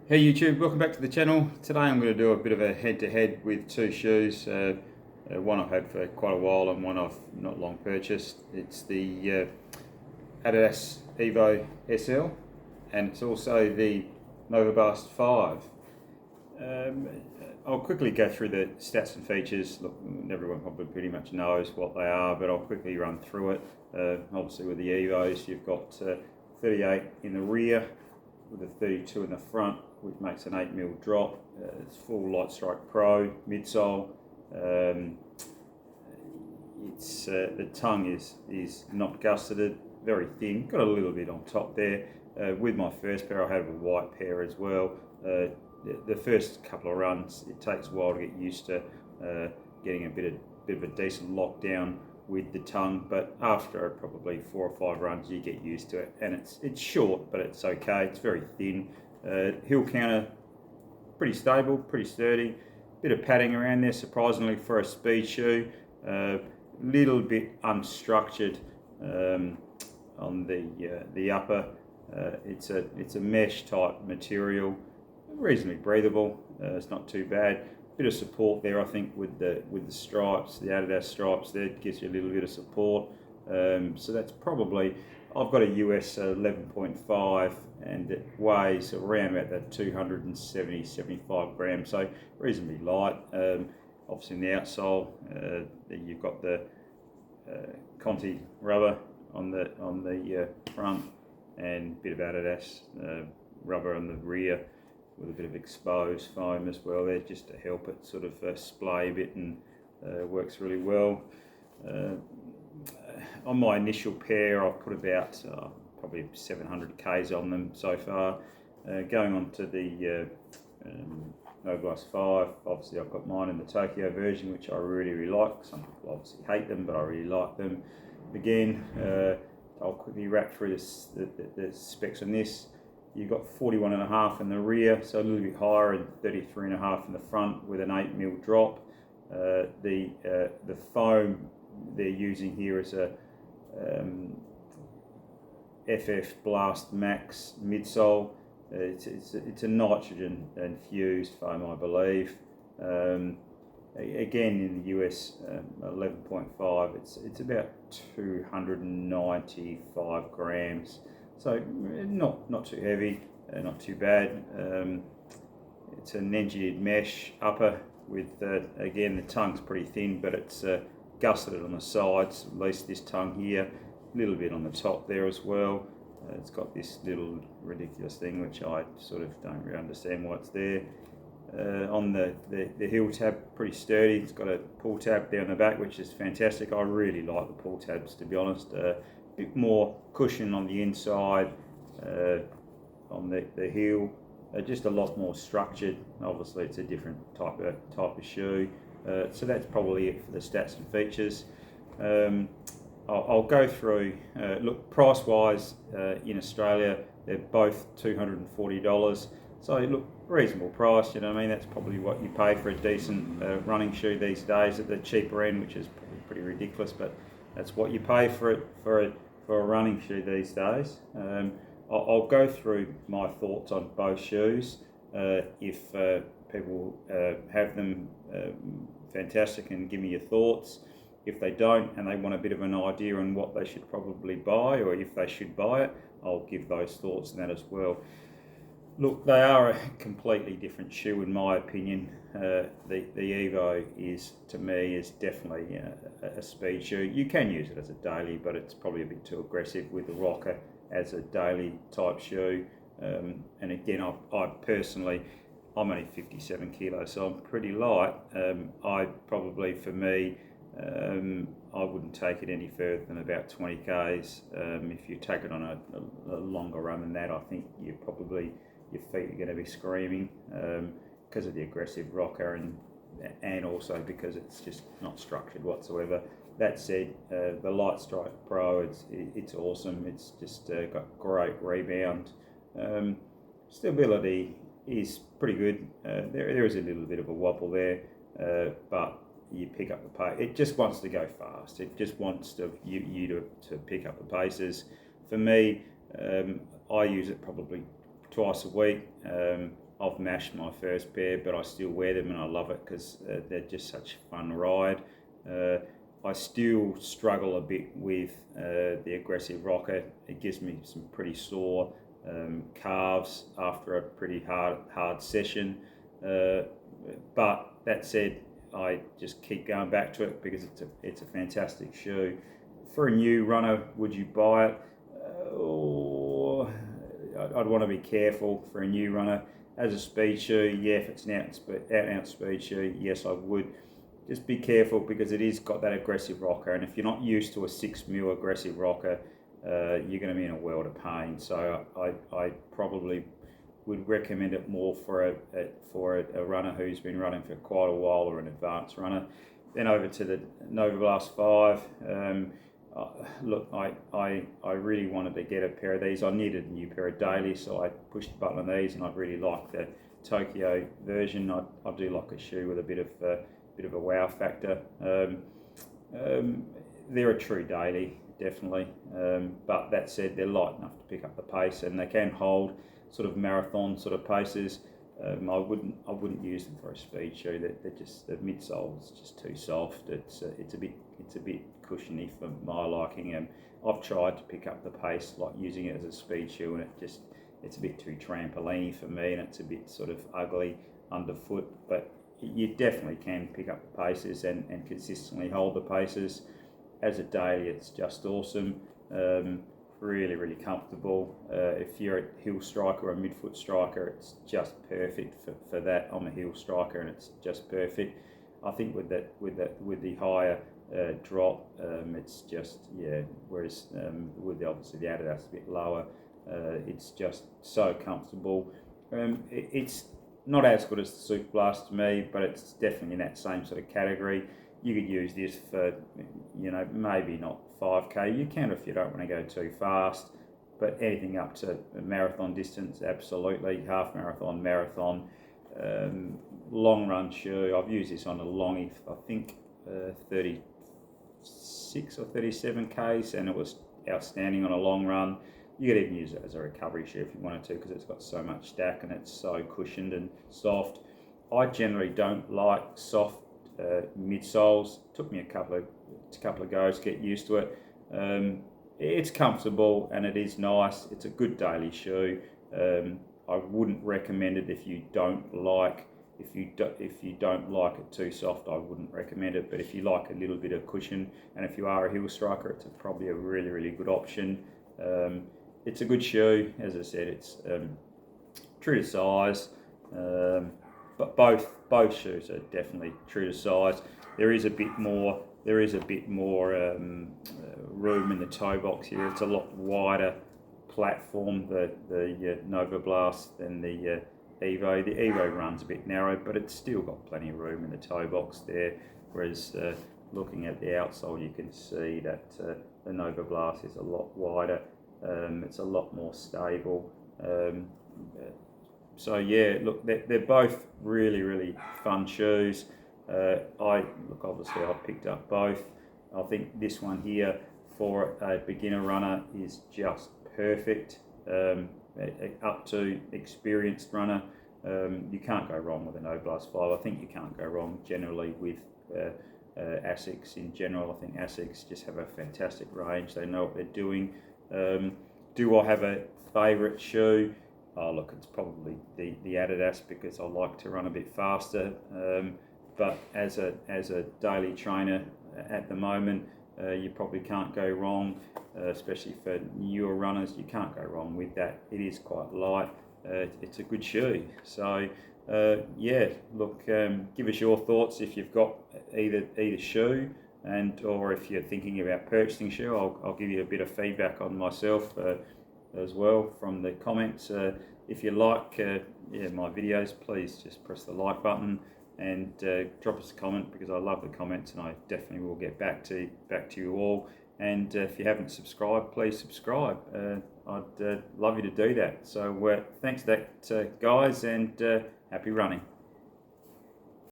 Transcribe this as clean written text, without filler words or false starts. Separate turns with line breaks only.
Hey YouTube, welcome back to the channel. Today I'm going to do a bit of a head-to-head with two shoes. One I've had for quite a while and one I've not long purchased. It's the Adidas Evo SL and it's also the Novablast 5. I'll quickly go through the stats and features. Look, everyone probably pretty much knows what they are, but I'll quickly run through it. Obviously with the Evos you've got 38 in the rear with a 32 in the front, which makes an 8mm drop. It's full Light Strike Pro midsole. The tongue is not gusseted, very thin. Got a little bit on top there. With my first pair, I have a white pair as well. The first couple of runs, it takes a while to get used to getting a bit of a decent lockdown with the tongue, but after probably 4 or 5 runs you get used to it, and it's short but it's okay. It's very thin. Heel counter pretty stable, pretty sturdy, bit of padding around there surprisingly for a speed shoe. Little bit unstructured on the upper. It's a mesh type material, reasonably breathable. It's not too bad. Bit of support there, I think, with the stripes, the Adidas stripes there, gives you a little bit of support. So that's probably, I've got a US 11.5 and it weighs around about that 270-75 grams, so reasonably light. Obviously in the outsole, you've got the Conti rubber on the front and a bit of Adidas rubber on the rear, with a bit of exposed foam as well there, just to help it sort of splay a bit, and works really well. On my initial pair I've put about probably 700 Ks on them so far. Going on to the Novablast 5, obviously I've got mine in the Tokyo version, which I really like. Some people obviously hate them, but I really like them. Again, I'll quickly wrap through the specs on this. You've got 41.5 in the rear, so a little bit higher, and 33.5 in the front with an 8mm drop. The foam they're using here is a FF Blast Max midsole. It's a nitrogen infused foam, I believe. Again, in the US 11.5, it's about 295 grams. So not too heavy, not too bad. It's an engineered mesh upper with, again, the tongue's pretty thin, but it's gusseted on the sides, at least this tongue here, a little bit on the top there as well. It's got this little ridiculous thing which I sort of don't really understand why it's there. On the heel tab, pretty sturdy. It's got a pull tab down the back, which is fantastic. I really like the pull tabs, to be honest. Bit more cushion on the inside, on the heel, just a lot more structured. Obviously it's a different type of shoe, so that's probably it for the stats and features. I'll go through, look, price wise, in Australia they're both $240, so look, reasonable price, you know what I mean. That's probably what you pay for a decent running shoe these days at the cheaper end, which is probably pretty ridiculous, but that's what you pay for a running shoe these days. I'll go through my thoughts on both shoes. If people have them, fantastic, and give me your thoughts. If they don't and they want a bit of an idea on what they should probably buy, or if they should buy it, I'll give those thoughts and that as well. Look, they are a completely different shoe in my opinion. The Evo is, to me, is definitely a speed shoe. You can use it as a daily, but it's probably a bit too aggressive with the rocker as a daily type shoe. And again, I personally, I'm only 57 kilos, so I'm pretty light. I probably, for me, I wouldn't take it any further than about 20 Ks. If you take it on a longer run than that, I think you probably, your feet are going to be screaming because of the aggressive rocker, and also because it's just not structured whatsoever. That said, the Light Strike Pro, it's awesome. It's just got great rebound. Stability is pretty good. There is a little bit of a wobble there, but you pick up the pace. It just wants to go fast. It just wants you to pick up the paces. For me, I use it probably twice a week. I've mashed my first pair, but I still wear them and I love it because they're just such a fun ride. I still struggle a bit with the aggressive rocker. It gives me some pretty sore calves after a pretty hard session. But that said, I just keep going back to it because it's a fantastic shoe. For a new runner, would you buy it? I'd want to be careful for a new runner. As a speed shoe, yeah, if it's an out-and-out speed shoe, yes, I would. Just be careful because it is got that aggressive rocker, and if you're not used to a 6mm aggressive rocker, you're going to be in a world of pain. So I probably would recommend it more for a runner who's been running for quite a while or an advanced runner. Then over to the Novablast 5. Look, I really wanted to get a pair of these. I needed a new pair of dailies, so I pushed the button on these, and I really like the Tokyo version. I do like a shoe with a bit of a wow factor. They're a true daily, definitely. But that said, they're light enough to pick up the pace, and they can hold sort of marathon sort of paces. I wouldn't use them for a speed shoe. They're just, the midsole is just too soft. It's a bit cushiony for my liking, and I've tried to pick up the pace like using it as a speed shoe, and it's a bit too trampoline for me, and it's a bit sort of ugly underfoot. But you definitely can pick up the paces and consistently hold the paces. As a daily, it's just awesome. Really, really comfortable. If you're a heel striker or a midfoot striker, it's just perfect for that. I'm a heel striker, and it's just perfect. I think with the higher drop, it's just, yeah. Whereas with obviously the Adidas a bit lower, it's just so comfortable. It's not as good as the Superblast to me, but it's definitely in that same sort of category. You could use this for, maybe not 5K. You can if you don't want to go too fast, but anything up to a marathon distance, absolutely. Half marathon, marathon, long run shoe. I've used this on a longie, I think 36 or 37 Ks, and it was outstanding on a long run. You could even use it as a recovery shoe if you wanted to, because it's got so much stack and it's so cushioned and soft. I generally don't like soft midsoles. Took me a couple of goes to get used to it. It's comfortable and it is nice. It's a good daily shoe. I wouldn't recommend it if you don't like it too soft. I wouldn't recommend it. But if you like a little bit of cushion, and if you are a heel striker, it's probably a really, really good option. It's a good shoe. As I said, it's true to size. But both shoes are definitely true to size. There is a bit more room in the toe box here. It's a lot wider platform, the Novablast, than the Evo. The Evo runs a bit narrow, but it's still got plenty of room in the toe box there. Whereas looking at the outsole, you can see that the Novablast is a lot wider. It's a lot more stable. So yeah, look, they're both really, really fun shoes. Obviously I've picked up both. I think this one here for a beginner runner is just perfect. Up to experienced runner, you can't go wrong with a Novablast 5. I think you can't go wrong generally with Asics in general. I think Asics just have a fantastic range. They know what they're doing. Do I have a favourite shoe? Oh, look, it's probably the Adidas, because I like to run a bit faster. But as a daily trainer at the moment, you probably can't go wrong, especially for newer runners. You can't go wrong with that. It is quite light. It's a good shoe. So yeah, look, give us your thoughts if you've got either shoe, or if you're thinking about purchasing a shoe. I'll give you a bit of feedback on myself as well from the comments. If you like my videos, please just press the like button and drop us a comment, because I love the comments and I definitely will get back to you all. And if you haven't subscribed, please subscribe. I'd love you to do that. So thanks for that, guys, and happy running.